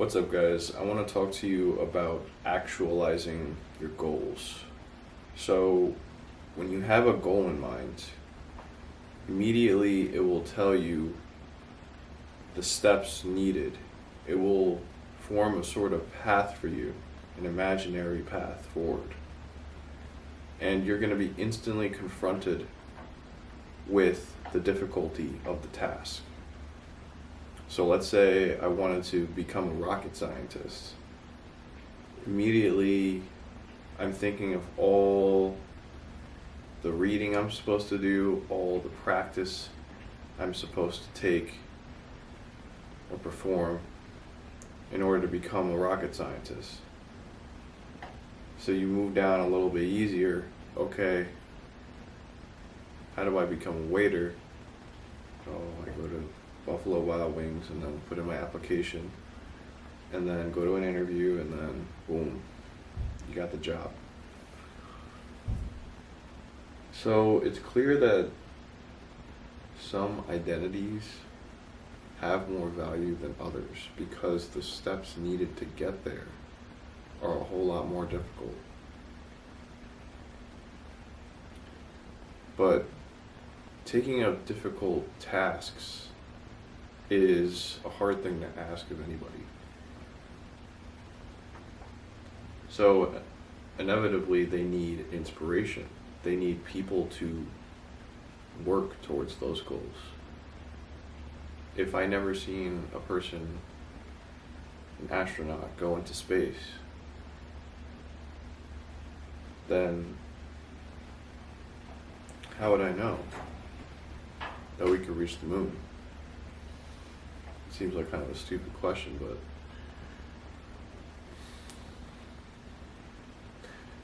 What's up, guys? I want to talk to you about actualizing your goals. So, when you have a goal in mind, immediately it will tell you the steps needed. It will form a sort of path for you, an imaginary path forward. And you're going to be instantly confronted with the difficulty of the task. So let's say I wanted to become a rocket scientist. Immediately, I'm thinking of all the reading I'm supposed to do, all the practice I'm supposed to take or perform in order to become a rocket scientist. So you move down a little bit easier. Okay, how do I become a waiter? Oh, I go to Buffalo Wild Wings and then put in my application and then go to an interview and then boom, you got the job. So it's clear that some identities have more value than others because the steps needed to get there are a whole lot more difficult. But taking up difficult tasks is a hard thing to ask of anybody. So inevitably they need inspiration. They need people to work towards those goals. If I never seen a person, an astronaut, go into space, then how would I know that we could reach the moon? Seems like kind of a stupid question, but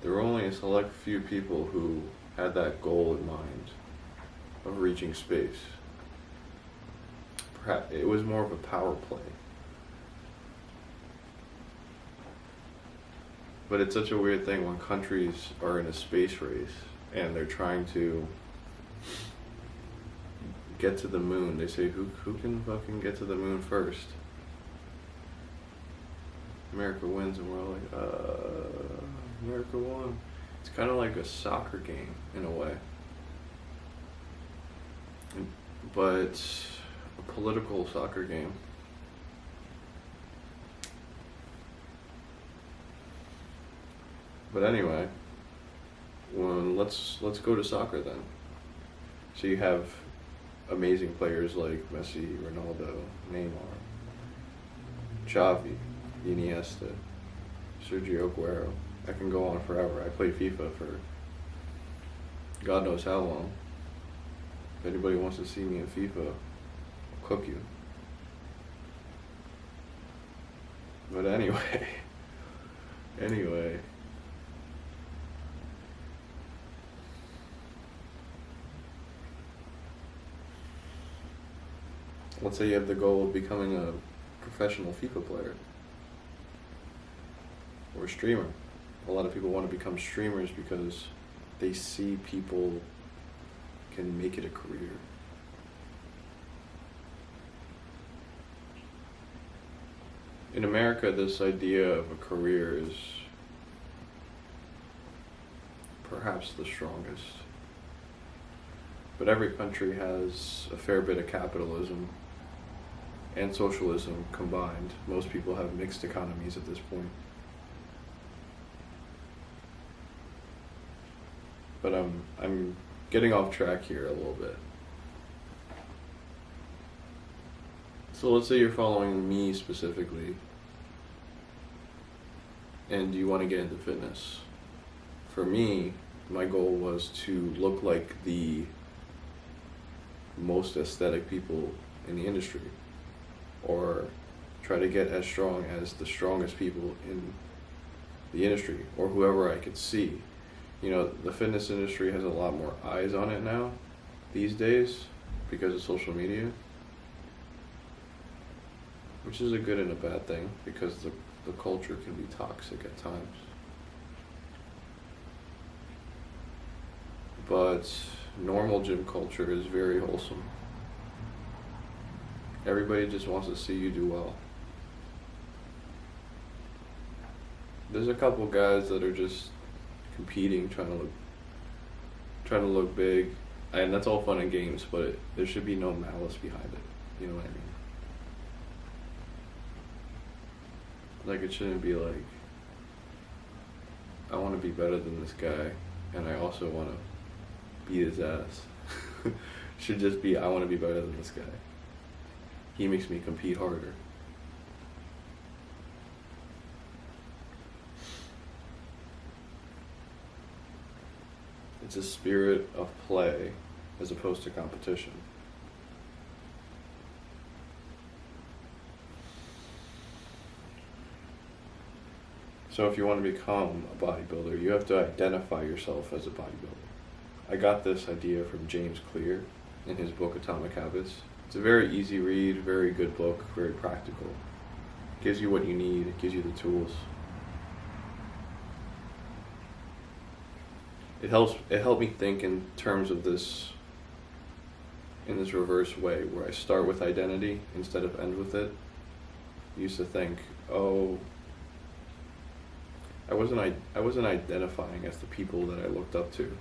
there were only a select few people who had that goal in mind of reaching space. Perhaps it was more of a power play. But it's such a weird thing when countries are in a space race and they're trying to get to the moon. They say, who can fucking get to the moon first? America wins, and we're all like, America won. It's kind of like a soccer game in a way, but a political soccer game. But anyway, let's go to soccer then. So you have amazing players like Messi, Ronaldo, Neymar, Xavi, Iniesta, Sergio Aguero. I can go on forever. I played FIFA for God knows how long. If anybody wants to see me in FIFA, I'll cook you. But anyway, let's say you have the goal of becoming a professional FIFA player or a streamer. A lot of people want to become streamers because they see people can make it a career. In America, this idea of a career is perhaps the strongest. But every country has a fair bit of capitalism and socialism combined. Most people have mixed economies at this point. But I'm getting off track here a little bit. So let's say you're following me specifically and you want to get into fitness. For me, my goal was to look like the most aesthetic people in the industry, or try to get as strong as the strongest people in the industry, or whoever I could see. You know, the fitness industry has a lot more eyes on it now, these days, because of social media, which is a good and a bad thing, because the culture can be toxic at times. But normal gym culture is very wholesome. Everybody just wants to see you do well. there's a couple guys that are just competing, trying to look big, and that's all fun and games, but there should be no malice behind it. You know what I mean? Like, it shouldn't be like, I want to be better than this guy, and I also want to beat his ass. Should just be, I want to be better than this guy. He makes me compete harder. It's a spirit of play as opposed to competition. So if you want to become a bodybuilder, you have to identify yourself as a bodybuilder. I got this idea from James Clear in his book Atomic Habits. It's a very easy read, very good book, very practical. It gives you what you need, it gives you the tools. It helped me think in terms of this, in this reverse way, where I start with identity instead of end with it. I used to think, oh, I wasn't identifying as the people that I looked up to.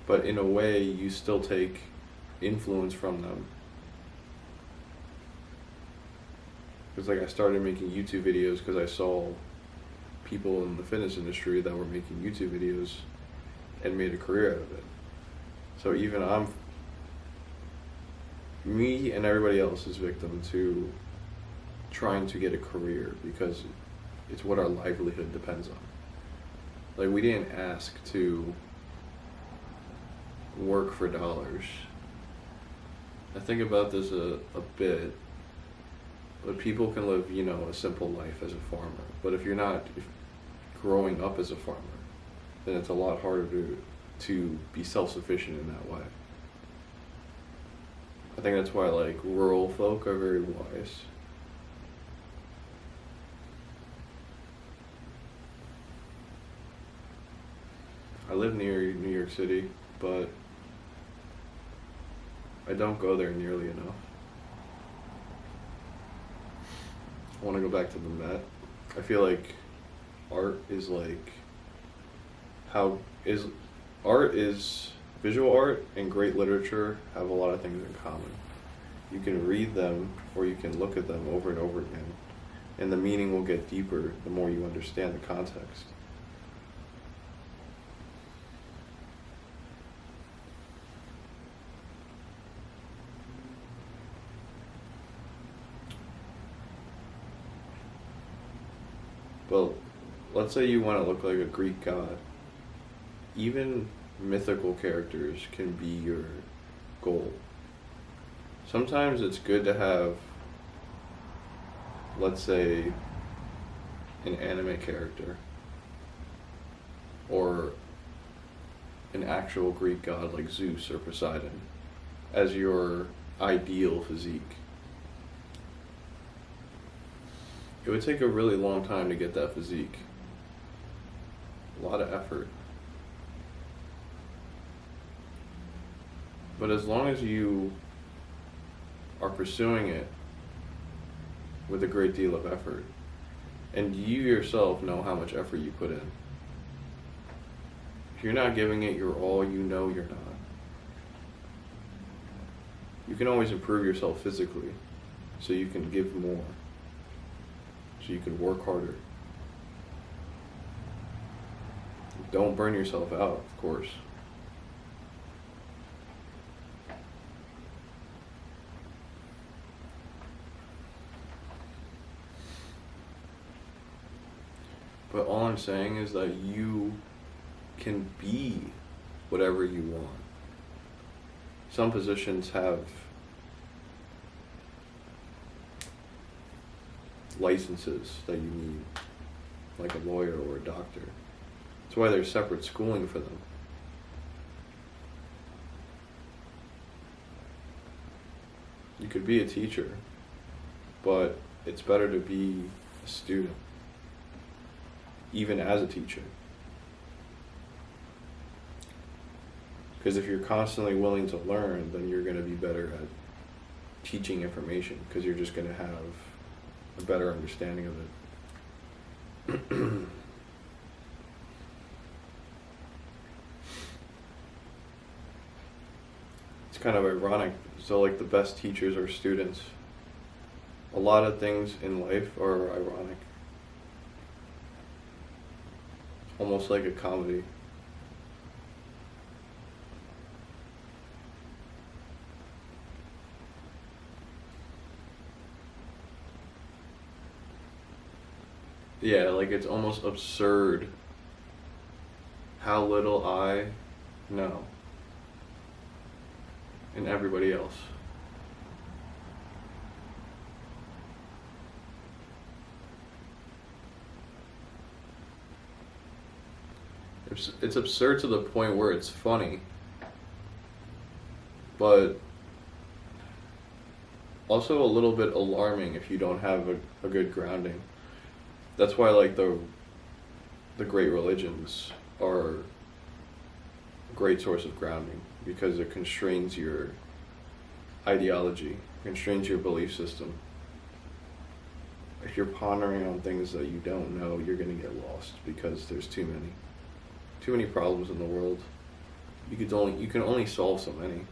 But in a way, you still take influence from them. Because like I started making YouTube videos because I saw people in the fitness industry that were making YouTube videos and made a career out of it. So even me and everybody else is victim to trying to get a career because it's what our livelihood depends on. Like, we didn't ask to work for dollars. I think about this a bit, but people can live, a simple life as a farmer. But if you're not growing up as a farmer, then it's a lot harder to be self-sufficient in that way. I think that's why, like, rural folk are very wise. I live near New York City, but I don't go there nearly enough. I want to go back to the Met. I feel like art is visual art and great literature have a lot of things in common. You can read them or you can look at them over and over again, and the meaning will get deeper the more you understand the context. Well, let's say you want to look like a Greek god. Even mythical characters can be your goal. Sometimes it's good to have, let's say, an anime character or an actual Greek god like Zeus or Poseidon as your ideal physique. It would take a really long time to get that physique. A lot of effort. But as long as you are pursuing it with a great deal of effort, and you yourself know how much effort you put in, if you're not giving it your all, you know you're not. You can always improve yourself physically so you can give more. So you can work harder. Don't burn yourself out, of course. But all I'm saying is that you can be whatever you want. Some positions have licenses that you need, like a lawyer or a doctor. That's why there's separate schooling for them. You could be a teacher, but it's better to be a student, even as a teacher. Because if you're constantly willing to learn, then you're going to be better at teaching information, because you're just going to have a better understanding of it. It's kind of ironic. So, like, the best teachers are students. A lot of things in life are ironic. Almost like a comedy. Yeah, like, it's almost absurd how little I know and everybody else. It's absurd to the point where it's funny, but also a little bit alarming if you don't have a good grounding. That's why, like, the great religions are a great source of grounding, because it constrains your ideology, constrains your belief system. If you're pondering on things that you don't know, you're gonna get lost because there's too many problems in the world. You can only solve so many.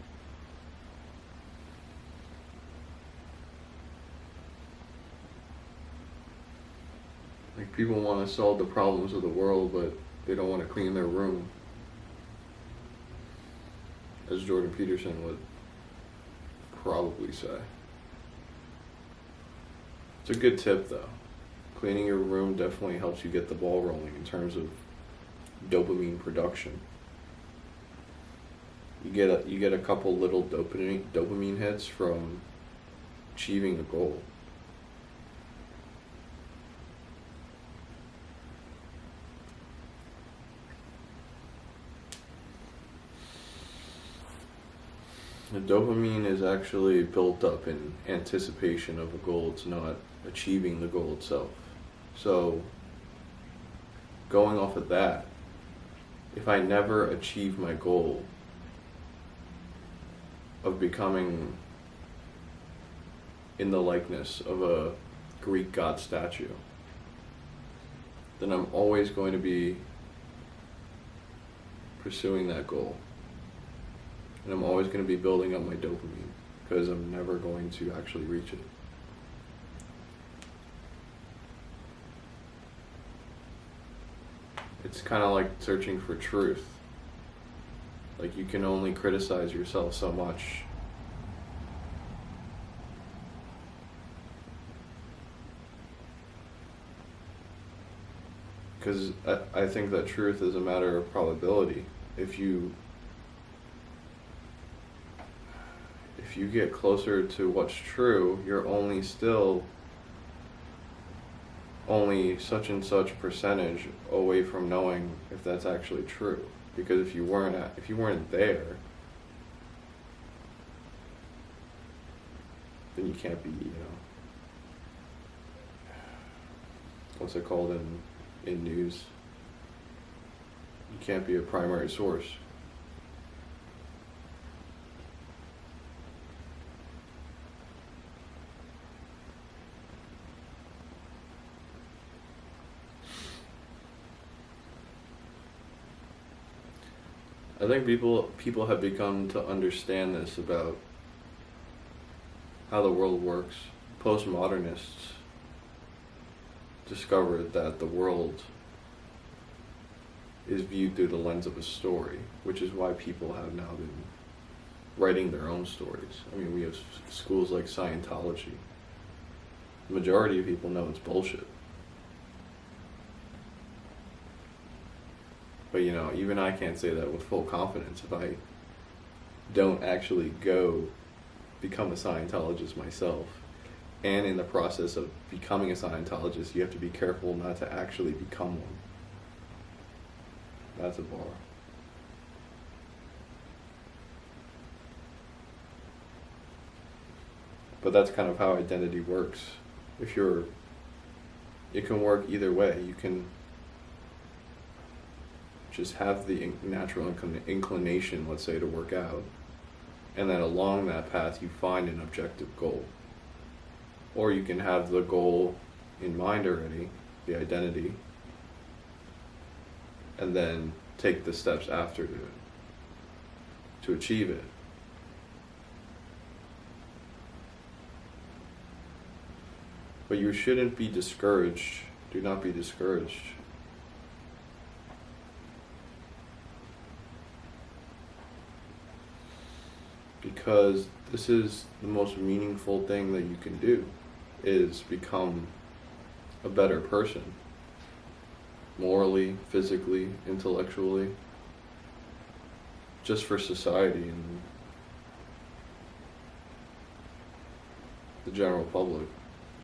Like, people want to solve the problems of the world, but they don't want to clean their room, as Jordan Peterson would probably say. It's a good tip, though. Cleaning your room definitely helps you get the ball rolling in terms of dopamine production. You get a couple little dopamine hits from achieving a goal. The dopamine is actually built up in anticipation of a goal. It's not achieving the goal itself. So, going off of that, if I never achieve my goal of becoming in the likeness of a Greek god statue, then I'm always going to be pursuing that goal. And I'm always going to be building up my dopamine, because I'm never going to actually reach it. It's kind of like searching for truth. Like, you can only criticize yourself so much. Because I think that truth is a matter of probability. If you get closer to what's true, you're only such and such percentage away from knowing if that's actually true. Because if you weren't there, then you can't be, what's it called in news? You can't be a primary source. I think people have begun to understand this about how the world works. Postmodernists discovered that the world is viewed through the lens of a story, which is why people have now been writing their own stories. I mean, we have schools like Scientology. The majority of people know it's bullshit. But, even I can't say that with full confidence if I don't actually go become a Scientologist myself. And in the process of becoming a Scientologist, you have to be careful not to actually become one. That's a bar. But that's kind of how identity works. It can work either way. You can just have the natural inclination, let's say, to work out, and then along that path you find an objective goal. Or you can have the goal in mind already, the identity, and then take the steps after to achieve it. But you shouldn't be discouraged. Do not be discouraged. Because this is the most meaningful thing that you can do, is become a better person. Morally, physically, intellectually. Just for society and the general public.